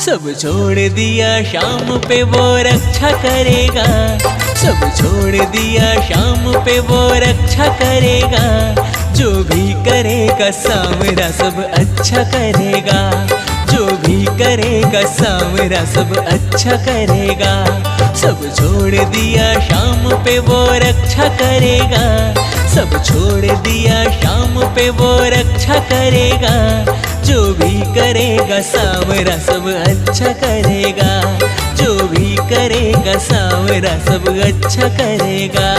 सब छोड़ दिया शाम पे वो रक्षा करेगा, सब छोड़ दिया शाम पे वो रक्षा करेगा। जो भी करेगा सावरा सब अच्छा करेगा, जो भी करेगा सावरा सब अच्छा करेगा। सब छोड़ दिया शाम पे वो रक्षा करेगा, सब छोड़ दिया शाम पे वो रक्षा करेगा। जो भी करेगा सावरा सब अच्छा करेगा, जो भी करेगा सावरा सब अच्छा करेगा।